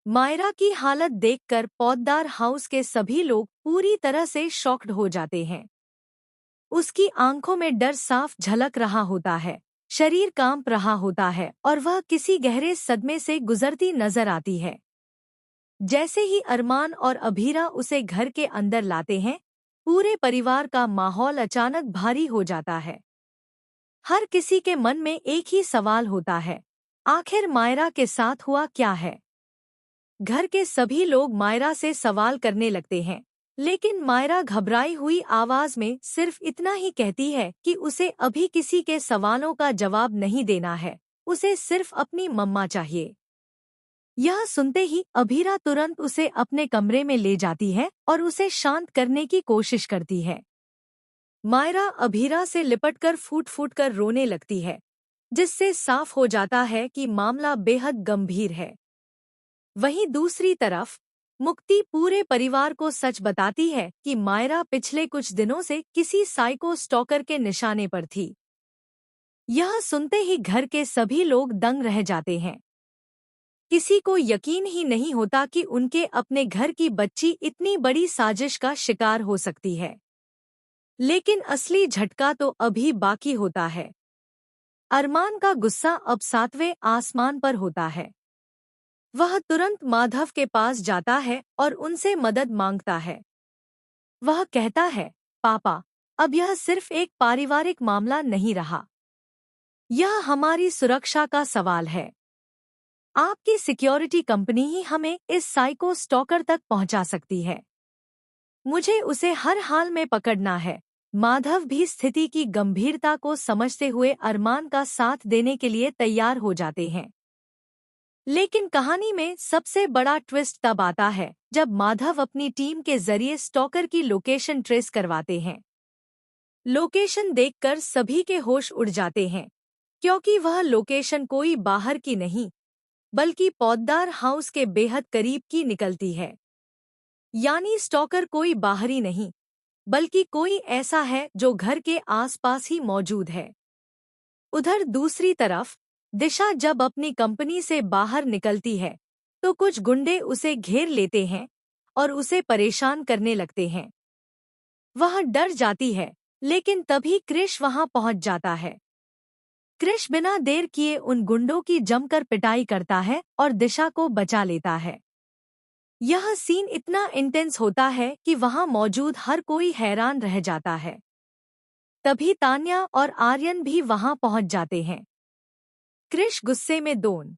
मायरा की हालत देखकर पौधदार हाउस के सभी लोग पूरी तरह से शॉक्ड हो जाते हैं। उसकी आंखों में डर साफ झलक रहा होता है, शरीर कांप रहा होता है और वह किसी गहरे सदमे से गुजरती नजर आती है। जैसे ही अरमान और अभीरा उसे घर के अंदर लाते हैं, पूरे परिवार का माहौल अचानक भारी हो जाता है। हर किसी के मन में एक ही सवाल होता है, आखिर मायरा के साथ हुआ क्या है? घर के सभी लोग मायरा से सवाल करने लगते हैं, लेकिन मायरा घबराई हुई आवाज में सिर्फ इतना ही कहती है कि उसे अभी किसी के सवालों का जवाब नहीं देना है, उसे सिर्फ अपनी मम्मा चाहिए। यह सुनते ही अभीरा तुरंत उसे अपने कमरे में ले जाती है और उसे शांत करने की कोशिश करती है। मायरा अभीरा से लिपटकर फूट फूट कर रोने लगती है, जिससे साफ हो जाता है कि मामला बेहद गंभीर है। वहीं दूसरी तरफ मुक्ति पूरे परिवार को सच बताती है कि मायरा पिछले कुछ दिनों से किसी साइको स्टॉकर के निशाने पर थी। यह सुनते ही घर के सभी लोग दंग रह जाते हैं। किसी को यकीन ही नहीं होता कि उनके अपने घर की बच्ची इतनी बड़ी साजिश का शिकार हो सकती है। लेकिन असली झटका तो अभी बाकी होता है। अरमान का गुस्सा अब 7वें आसमान पर होता है। वह तुरंत माधव के पास जाता है और उनसे मदद मांगता है। वह कहता है, पापा, अब यह सिर्फ एक पारिवारिक मामला नहीं रहा। यह हमारी सुरक्षा का सवाल है। आपकी सिक्योरिटी कंपनी ही हमें इस साइको स्टॉकर तक पहुंचा सकती है। मुझे उसे हर हाल में पकड़ना है। माधव भी स्थिति की गंभीरता को समझते हुए अरमान का साथ देने के लिए तैयार हो जाते हैं। लेकिन कहानी में सबसे बड़ा ट्विस्ट तब आता है जब माधव अपनी टीम के जरिए स्टॉकर की लोकेशन ट्रेस करवाते हैं। लोकेशन देखकर सभी के होश उड़ जाते हैं, क्योंकि वह लोकेशन कोई बाहर की नहीं, बल्कि पौधदार हाउस के बेहद करीब की निकलती है। यानी स्टॉकर कोई बाहरी नहीं, बल्कि कोई ऐसा है जो घर के आसपास ही मौजूद है। उधर दूसरी तरफ दिशा जब अपनी कंपनी से बाहर निकलती है, तो कुछ गुंडे उसे घेर लेते हैं और उसे परेशान करने लगते हैं। वह डर जाती है, लेकिन तभी क्रिश वहां पहुंच जाता है। क्रिश बिना देर किए उन गुंडों की जमकर पिटाई करता है और दिशा को बचा लेता है। यह सीन इतना इंटेंस होता है कि वहां मौजूद हर कोई हैरान रह जाता है। तभी तान्या और आर्यन भी वहां पहुंच जाते हैं। क्रिश गुस्से में दोन